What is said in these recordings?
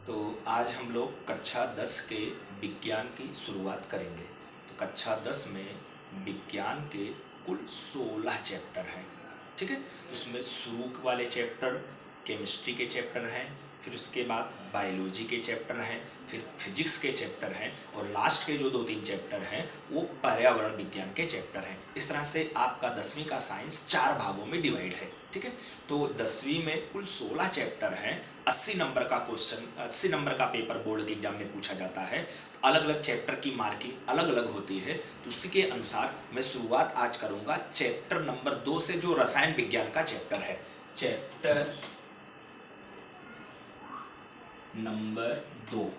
तो आज हम लोग कक्षा 10 के विज्ञान की शुरुआत करेंगे। तो कक्षा 10 में विज्ञान के कुल 16 चैप्टर हैं। ठीक है, तो उसमें शुरू वाले चैप्टर केमिस्ट्री के चैप्टर हैं, फिर उसके बाद बायोलॉजी के चैप्टर हैं, फिर फिजिक्स के चैप्टर हैं, और लास्ट के जो 2-3 चैप्टर हैं वो पर्यावरण विज्ञान के चैप्टर हैं। इस तरह से आपका 10वीं का साइंस 4 भागों में डिवाइड है। ठीक है, तो 10वीं में कुल 16 चैप्टर हैं। 80 नंबर का क्वेश्चन, 80 नंबर का पेपर बोर्ड के एग्जाम में पूछा जाता है। तो अलग अलग चैप्टर की मार्किंग अलग अलग होती है। तो उसी के अनुसार मैं शुरुआत आज करूंगा चैप्टर नंबर 2 से, जो रसायन विज्ञान का चैप्टर है। चैप्टर नंबर 2,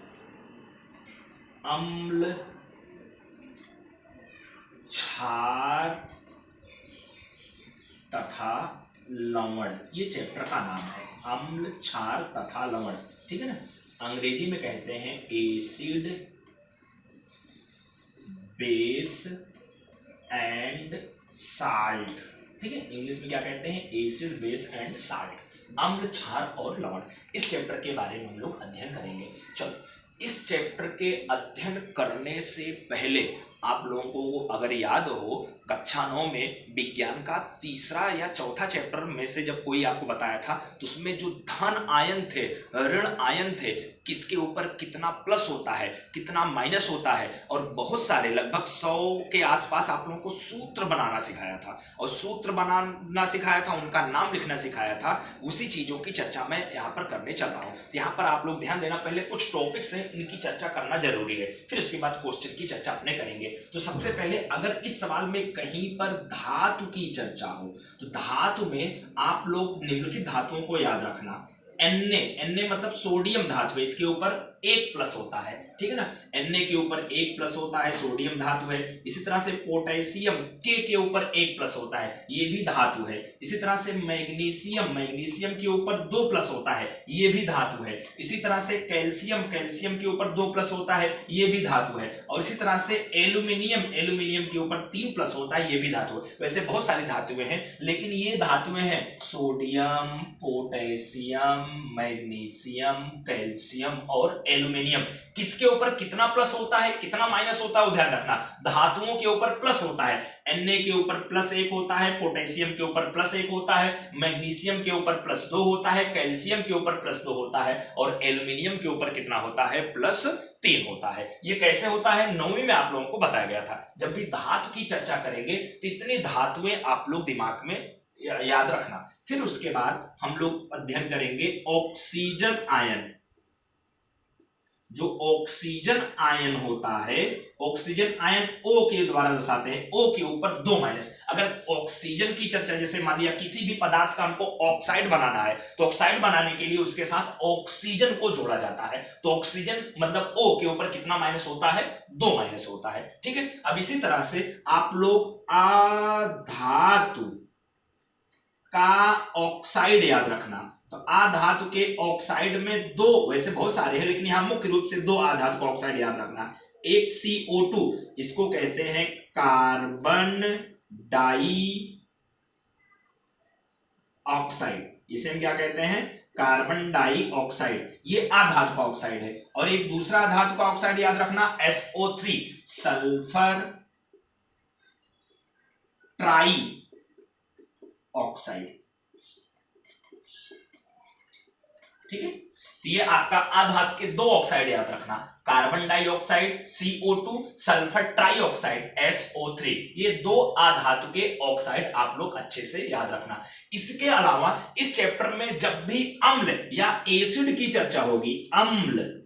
अम्ल, क्षार तथा लवण, ये चैप्टर का नाम है। अम्ल, क्षार तथा लवण, ठीक है ना। अंग्रेजी में कहते हैं एसिड, बेस एंड साल्ट। ठीक है, इंग्लिश में क्या कहते हैं? Acid, base and salt. अम्ल, क्षार और लवण, इस चैप्टर के बारे में हम लोग अध्ययन करेंगे। चलो, इस चैप्टर के अध्ययन करने से पहले आप लोगों को अगर याद हो, कक्षा 9 में विज्ञान का तीसरा या चौथा चैप्टर में से जब कोई आपको बताया था, तो उसमें जो धन आयन थे, ऋण आयन थे, किसके ऊपर कितना प्लस होता है, कितना माइनस होता है, और बहुत सारे लगभग 100 के आसपास आप लोगों को सूत्र बनाना सिखाया था। और सूत्र बनाना सिखाया था, उनका नाम लिखना सिखाया था। उसी चीजों की चर्चा मैं यहाँ पर करने चल रहा हूँ। तो यहाँ पर आप लोग ध्यान देना, पहले कुछ टॉपिक्स हैं, इनकी चर्चा करना जरूरी है, फिर उसके बाद क्वेश्चन की चर्चा अपने करेंगे। तो सबसे पहले अगर इस सवाल में कहीं पर धातु की चर्चा हो, तो धातु में आप लोग निम्नलिखित धातुओं को याद रखना। Na मतलब सोडियम धातु है, इसके ऊपर 1 प्लस होता है। ठीक है ना, Na के ऊपर 1 प्लस होता है, सोडियम धातु है। इसी तरह से पोटेशियम के ऊपर 1 प्लस होता है, ये भी धातु है। इसी तरह से मैग्नीशियम के ऊपर 2 प्लस होता है, ये भी धातु है। इसी तरह से कैल्शियम के ऊपर 2 प्लस होता है, ये भी धातु है। और इसी तरह से एल्यूमिनियम के ऊपर 3 प्लस होता है, ये भी धातु है। वैसे बहुत सारी धातुएं हैं, लेकिन ये धातुएं हैं सोडियम, पोटेशियम, मैग्नीशियम, कैल्शियम और एल्यूमिनियम। किसके ऊपर कितना प्लस होता है, कितना माइनस होता है, ध्यान रखना। धातुओं के ऊपर प्लस होता है। Na के ऊपर +1 होता है, पोटेशियम के ऊपर +1 होता है, मैग्नीशियम के ऊपर +2 होता है, कैल्शियम के ऊपर +2 होता है, और एल्यूमिनियम के ऊपर कितना होता है? +3 होता है। ये कैसे होता है? 9वीं में आप लोगों को बताया गया था। जब भी धातु की चर्चा करेंगे तो इतनी धातुएं आप लोग दिमाग में याद रखना। फिर उसके बाद हम लोग अध्ययन करेंगे ऑक्सीजन आयन। जो ऑक्सीजन आयन होता है, ऑक्सीजन आयन O के द्वारा दर्शाते हैं। O के ऊपर 2 माइनस। अगर ऑक्सीजन की चर्चा, जैसे मान लिया किसी भी पदार्थ का हमको ऑक्साइड बनाना है, तो ऑक्साइड बनाने के लिए उसके साथ ऑक्सीजन को जोड़ा जाता है। तो ऑक्सीजन मतलब O के ऊपर कितना माइनस होता है? 2 माइनस होता है। ठीक है, अब इसी तरह से आप लोग आधातु का ऑक्साइड याद रखना। तो आधातु के ऑक्साइड में 2, वैसे बहुत सारे हैं, लेकिन यहां मुख्य रूप से 2 आधातु का ऑक्साइड याद रखना। एक CO2, इसको कहते हैं कार्बन डाई ऑक्साइड। इसे हम क्या कहते हैं? Carbon dioxide. ये आधातु का ऑक्साइड है। और एक दूसरा धातु का ऑक्साइड याद रखना, SO3, सल्फर ट्राई ऑक्साइड। ठीक है, तो ये आपका आधातु के 2 ऑक्साइड याद रखना, carbon dioxide CO2, sulphur trioxide SO3। ये 2 आधातु के ऑक्साइड आप लोग अच्छे से याद रखना। इसके अलावा इस चैप्टर में जब भी अम्ल या एसिड की चर्चा होगी, अम्ल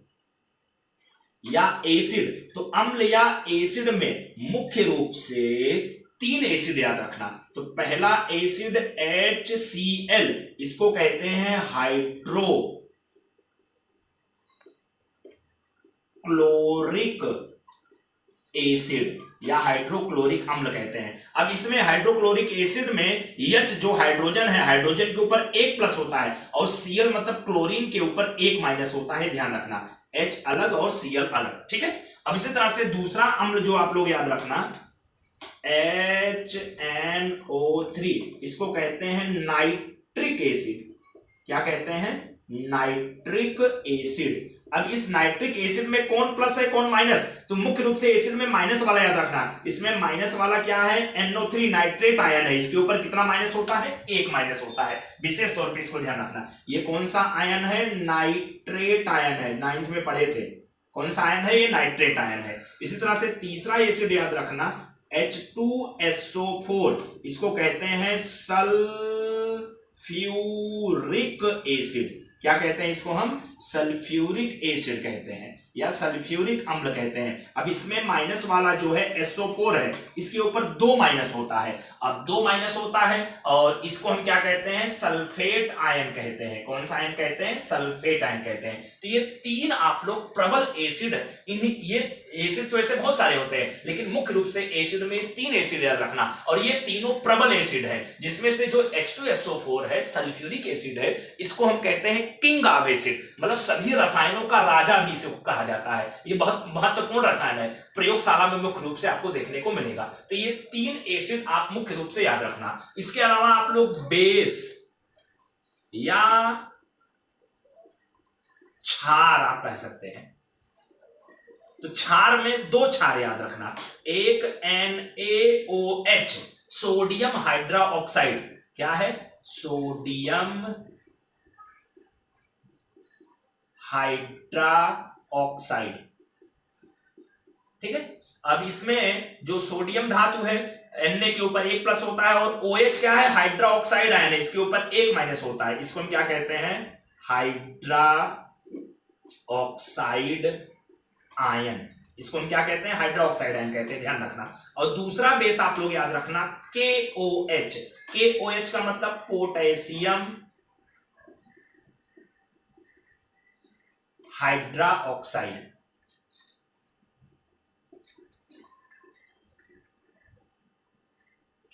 या एसिड, तो अम्ल या एसिड में मुख्य रूप से 3 एसिड याद रखना। तो पहला एसिड HCl, इसको कहते हैं हाइड्रो क्लोरिक एसिड या हाइड्रोक्लोरिक अम्ल कहते हैं। अब इसमें हाइड्रोक्लोरिक एसिड में H जो हाइड्रोजन है, हाइड्रोजन के ऊपर 1 प्लस होता है, और Cl मतलब क्लोरीन के ऊपर 1 माइनस होता है। ध्यान रखना, H अलग और Cl अलग। ठीक है, अब इसी तरह से दूसरा अम्ल जो आप लोग याद रखना, HNO3, इसको कहते हैं नाइट्रिक एसिड। क्या कहते हैं? Nitric acid. अब इस नाइट्रिक एसिड में कौन प्लस है कौन माइनस, तो मुख्य रूप से एसिड में माइनस वाला याद रखना। इसमें माइनस वाला क्या है, NO3 नाइट्रेट आयन है। इसके ऊपर कितना माइनस होता है, एक माइनस होता है। विशेष तौर पे इसको ध्यान रखना। ये कौन सा आयन है, नाइट्रेट आयन है, 9th में पढ़े थे। कौन सा आयन है, ये नाइट्रेट आयन है। इसी तरह से तीसरा एसिड याद रखना H2SO4, इसको कहते हैं सल्फ्यूरिक एसिड। क्या कहते हैं इसको, हम सल्फ्यूरिक एसिड कहते हैं या सल्फ्यूरिक अम्ल कहते हैं। अब इसमें माइनस वाला जो है SO4 है, इसके ऊपर 2 माइनस होता है। अब 2 माइनस होता है और इसको हम क्या कहते हैं, सल्फेट आयन कहते हैं। कौन सा आयन कहते हैं, सल्फेट आयन कहते हैं। तो ये 3 आप लोग प्रबल एसिड, ये एसिड तो ऐसे बहुत सारे होते हैं, लेकिन मुख्य रूप से एसिड में 3 एसिड याद रखना, और ये तीनों प्रबल एसिड है। जिसमें से जो H2SO4 है, सल्फ्यूरिक एसिड है, इसको हम कहते हैं किंग ऑफ एसिड, मतलब सभी रसायनों का राजा भी इसे कहा जाता है। ये बहुत महत्वपूर्ण रसायन है, प्रयोगशाला में मुख्य रूप से आपको देखने को मिलेगा। तो ये 3 एसिड आप मुख्य रूप से याद रखना। इसके अलावा आप लोग बेस या क्षार आप कह सकते हैं। तो क्षार में 2 क्षार याद रखना, एक NaOH, सोडियम हाइड्रोक्साइड। क्या है, सोडियम हाइड्रोक्साइड, ठीक है। अब इसमें जो सोडियम धातु है, Na के ऊपर 1 प्लस होता है, और OH क्या है, हाइड्रोक्साइड आयन है, इसके ऊपर 1 माइनस होता है। इसको हम क्या कहते हैं, हाइड्रोक्साइड आयन। इसको हम क्या कहते हैं, हाइड्रोक्साइड आयन कहते हैं, ध्यान रखना। और दूसरा बेस आप लोग याद रखना, KOH। KOH का मतलब पोटेशियम हाइड्रोक्साइड।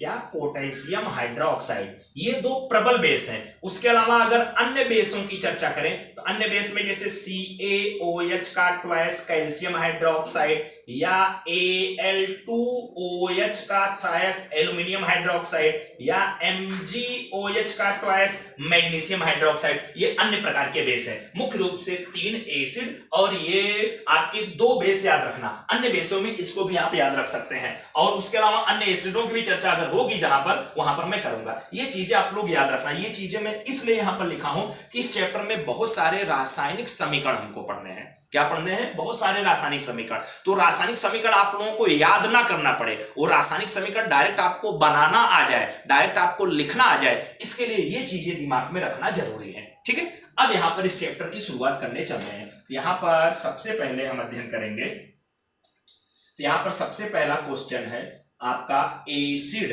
क्या, पोटेशियम हाइड्रोक्साइड। ये 2 प्रबल बेस हैं। उसके अलावा अगर अन्य बेसों की चर्चा करें तो अन्य बेस में जैसे CaOH का ट्वाइस कैल्शियम हाइड्रोक्साइड, या Al2OH का थ्राइस एल्यूमिनियम हाइड्रोक्साइड, या MgOH का ट्वाइस मैग्नीशियम हाइड्रोक्साइड, ये अन्य प्रकार के बेस हैं। मुख्य रूप से 3 एसिड, और ये आपके 2 बेस याद रखना। अन्य बेसों में इसको भी आप याद रख सकते हैं, और उसके अलावा अन्य एसिडों की भी चर्चा अगर होगी जहां पर, वहां पर मैं करूंगा। ये चीजें आप लोग याद रखना। ये चीजें मैं इसलिए यहां पर लिखा हूं कि इस चैप्टर में बहुत सारे रासायनिक समीकरण हमको पढ़ने हैं। क्या पढ़ने हैं, बहुत सारे रासायनिक समीकरण। तो रासायनिक समीकरण आप लोगों को याद ना करना पड़े, वो रासायनिक समीकरण डायरेक्ट आपको बनाना आ जाए, डायरेक्ट आपको लिखना आ जाए, इसके लिए ये चीजें दिमाग में रखना जरूरी है, ठीक है। अब यहां पर इस चैप्टर की शुरुआत करने चल रहे हैं। यहां पर सबसे पहले हम अध्ययन करेंगे, तो यहां पर सबसे पहला क्वेश्चन है आपका, एसिड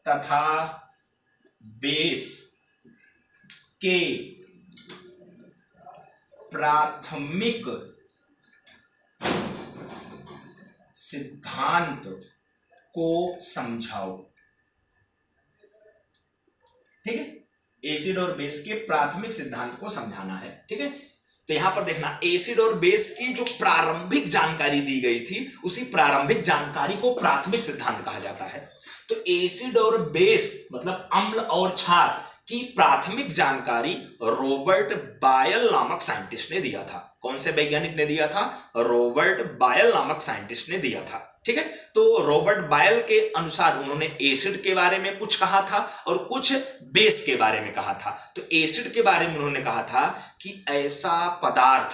तथा बेस के प्राथमिक सिद्धांत को समझाओ, ठीक है। एसिड और बेस के प्राथमिक सिद्धांत को समझाना है, ठीक है। तो यहां पर देखना, एसिड और बेस की जो प्रारंभिक जानकारी दी गई थी, उसी प्रारंभिक जानकारी को प्राथमिक सिद्धांत कहा जाता है। तो एसिड और बेस मतलब अम्ल और क्षार की प्राथमिक जानकारी रॉबर्ट बायल नामक साइंटिस्ट ने दिया था। कौन से वैज्ञानिक ने दिया था, रॉबर्ट बायल नामक साइंटिस्ट ने दिया था, ठीक है। तो रॉबर्ट बायल के अनुसार उन्होंने एसिड के बारे में कुछ कहा था और कुछ बेस के बारे में कहा था। तो एसिड के बारे में उन्होंने कहा था कि ऐसा पदार्थ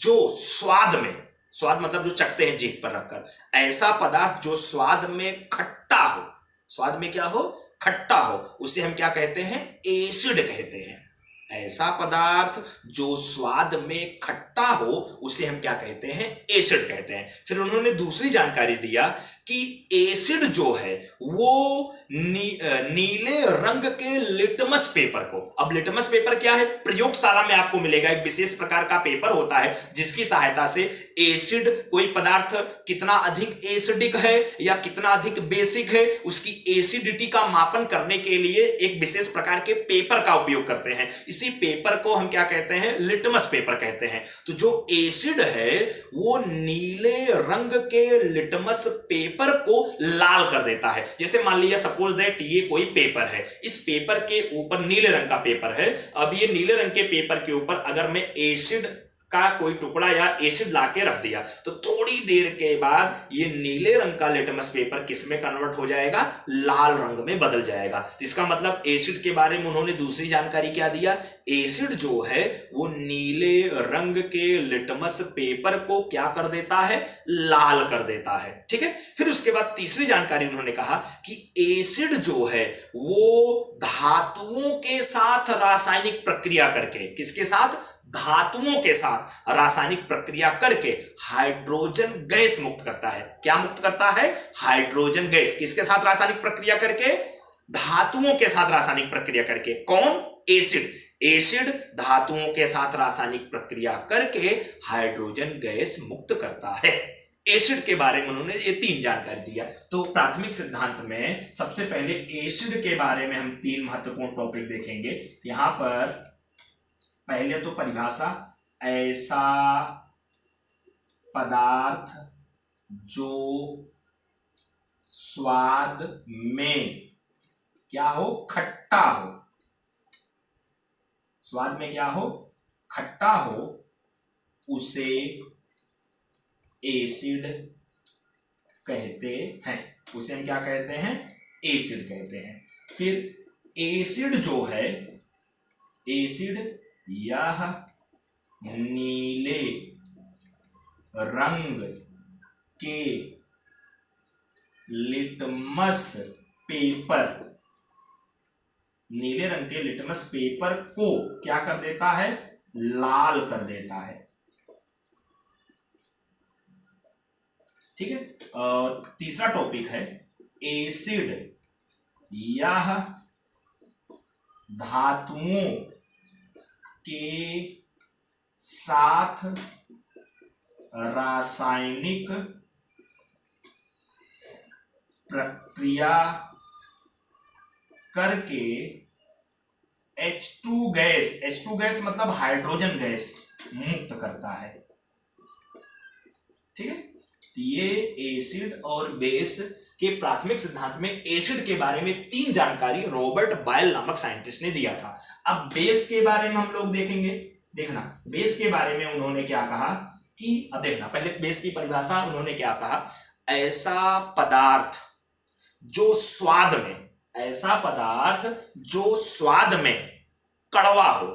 जो स्वाद में, स्वाद मतलब जो चखते हैं जीभ पर रखकर, ऐसा पदार्थ जो स्वाद में खट्टा हो, स्वाद में क्या हो, खट्टा हो, उसे हम क्या कहते हैं, एसिड कहते हैं। ऐसा पदार्थ जो स्वाद में खट्टा हो, उसे हम क्या कहते हैं, एसिड कहते हैं। फिर उन्होंने दूसरी जानकारी दिया कि एसिड जो है वो नीले रंग के लिटमस पेपर को, अब लिटमस पेपर क्या है, प्रयोगशाला में आपको मिलेगा, एक विशेष प्रकार का पेपर होता है जिसकी सहायता से एसिड, कोई पदार्थ कितना अधिक एसिडिक है या कितना अधिक बेसिक है, उसकी एसिडिटी का मापन करने के लिए एक विशेष प्रकार के पेपर का उपयोग करते हैं। इसी पेपर को हम क्या कहते हैं, लिटमस पेपर कहते हैं। तो जो एसिड है वो नीले रंग के लिटमस पेपर को लाल कर देता है। जैसे मान लीजिए सपोज दैट ये कोई पेपर है, इस पेपर के ऊपर नीले रंग का पेपर है। अब ये नीले रंग के पेपर के ऊपर अगर मैं एसिड का कोई टुकड़ा या एसिड लाके रख दिया तो थोड़ी देर के बाद ये नीले रंग का लिटमस पेपर किस में कन्वर्ट हो जाएगा, लाल रंग में बदल जाएगा। तो इसका मतलब एसिड के बारे में उन्होंने दूसरी जानकारी क्या दिया, एसिड जो है वो नीले रंग के लिटमस पेपर को क्या कर देता है, लाल कर देता है। ठीक है, फिर उसके बाद तीसरी जानकारी उन्होंने कहा कि एसिड जो है वो धातुओं के साथ रासायनिक प्रक्रिया करके, किसके साथ, धातुओं के साथ रासायनिक प्रक्रिया करके हाइड्रोजन गैस मुक्त करता है। क्या मुक्त करता है, हाइड्रोजन गैस। किसके साथ रासायनिक प्रक्रिया करके, धातुओं के साथ रासायनिक प्रक्रिया करके। कौन, एसिड। एसिड धातुओं के साथ रासायनिक प्रक्रिया करके हाइड्रोजन गैस मुक्त करता है। एसिड के बारे में उन्होंने ये 3 जानकारी दिया। तो प्राथमिक सिद्धांत में सबसे पहले एसिड के बारे में हम 3 महत्वपूर्ण टॉपिक देखेंगे। यहां पर पहले तो परिभाषा, ऐसा पदार्थ जो स्वाद में क्या हो, खट्टा हो, स्वाद में क्या हो, खट्टा हो, उसे एसिड कहते हैं। उसे हम क्या कहते हैं, एसिड कहते हैं। फिर एसिड जो है, एसिड यह नीले रंग के लिटमस पेपर, नीले रंग के लिटमस पेपर को क्या कर देता है, लाल कर देता है। ठीक है, और तीसरा टॉपिक है एसिड यह धातुओं के साथ रासायनिक प्रक्रिया करके H2 गैस, H2 गैस मतलब हाइड्रोजन गैस मुक्त करता है। ठीक है, ये एसिड और बेस के प्राथमिक सिद्धांत में एसिड के बारे में 3 जानकारी रॉबर्ट बायल नामक साइंटिस्ट ने दिया था। अब बेस के बारे में हम लोग देखेंगे। देखना, बेस के बारे में उन्होंने क्या कहा कि, अब देखना पहले बेस की परिभाषा उन्होंने क्या कहा, ऐसा पदार्थ जो स्वाद में, ऐसा पदार्थ जो स्वाद में कड़वा हो,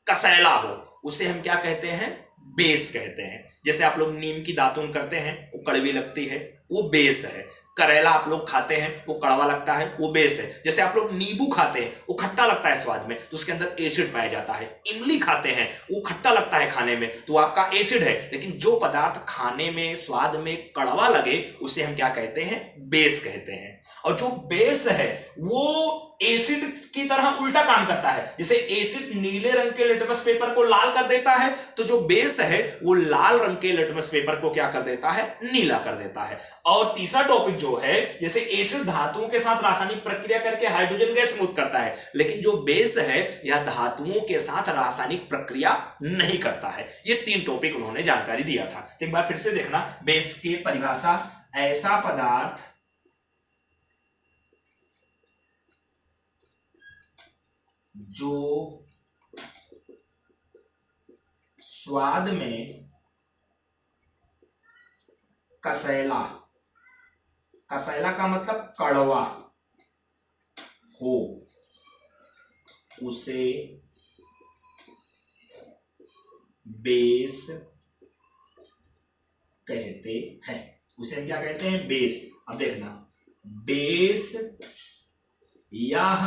कसैला हो, उसे हम क्या कहते हैं, बेस कहते हैं। जैसे आप लोग नीम की दातून करते हैं, वो कड़वी लगती है, वो बेस है। करेला आप लोग खाते हैं, वो कड़वा लगता है, वो बेस है। जैसे आप लोग नींबू खाते हैं, वो खट्टा लगता है स्वाद में, तो उसके अंदर एसिड पाया जाता है। इमली खाते हैं, वो खट्टा लगता है खाने में, तो आपका एसिड है। लेकिन जो पदार्थ खाने में, स्वाद में कड़वा लगे, उसे हम क्या कहते हैं, बेस कहते हैं। और जो बेस है वो एसिड की तरह उल्टा काम करता है। जैसे एसिड नीले रंग के लिटमस पेपर को लाल कर देता है, तो जो बेस है वो लाल रंग के लिटमस पेपर को क्या कर देता है, नीला कर देता है। और तीसरा टॉपिक जो है, जैसे एसिड धातुओं के साथ रासायनिक प्रक्रिया करके हाइड्रोजन गैस मुक्त करता है, लेकिन जो बेस है यह धातुओं के साथ रासायनिक प्रक्रिया नहीं करता है। ये 3 टॉपिक उन्होंने जानकारी दिया था। तो एक बार फिर से देखना, बेस की परिभाषा, ऐसा पदार्थ जो स्वाद में कसैला, कसैला का मतलब कड़वा हो, उसे बेस कहते हैं। उसे हम क्या कहते हैं, बेस। अब देखना, बेस यह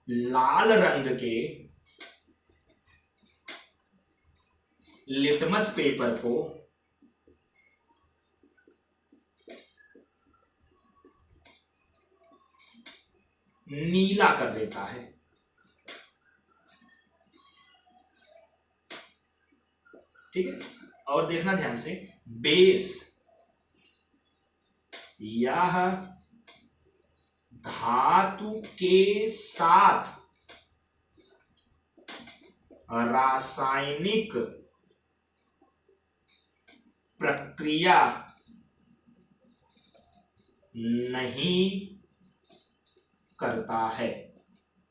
लाल रंग के लिटमस पेपर को नीला कर देता है। ठीक है, और देखना ध्यान से, बेस यह धातु के साथ रासायनिक प्रक्रिया नहीं करता है।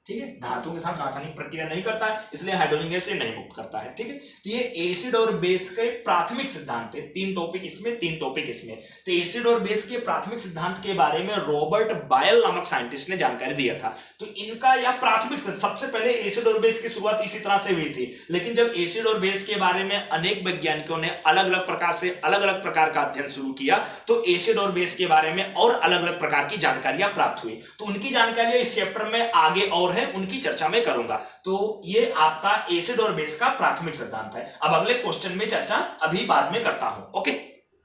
ठीक है, धातुओं के साथ रासायनिक प्रक्रिया नहीं करता है, इसलिए हाइड्रोजन गैस से नहीं मुक्त करता है। ठीक है, तो ये एसिड और बेस के प्राथमिक सिद्धांत है। 3 टॉपिक इसमें, 3 टॉपिक इसमें। तो एसिड और बेस के प्राथमिक सिद्धांत के बारे में रॉबर्ट बायल नामक साइंटिस्ट ने जानकारी दिया था। तो इनका यह प्राथमिक सबसे पहले एसिड और बेस की शुरुआत इसी तरह से हुई थी, लेकिन जब एसिड और बेस के बारे में अनेक वैज्ञानिकों ने अलग अलग प्रकार से अलग अलग प्रकार का अध्ययन शुरू किया, तो एसिड और बेस के बारे में और अलग अलग प्रकार की जानकारियां प्राप्त हुई। तो उनकी जानकारियां इस चैप्टर में आगे और है, उनकी चर्चा में करूंगा। तो ये आपका एसिड और बेस का प्राथमिक सिद्धांत है। अब अगले क्वेश्चन में चर्चा अभी बाद में करता हूं। ओके।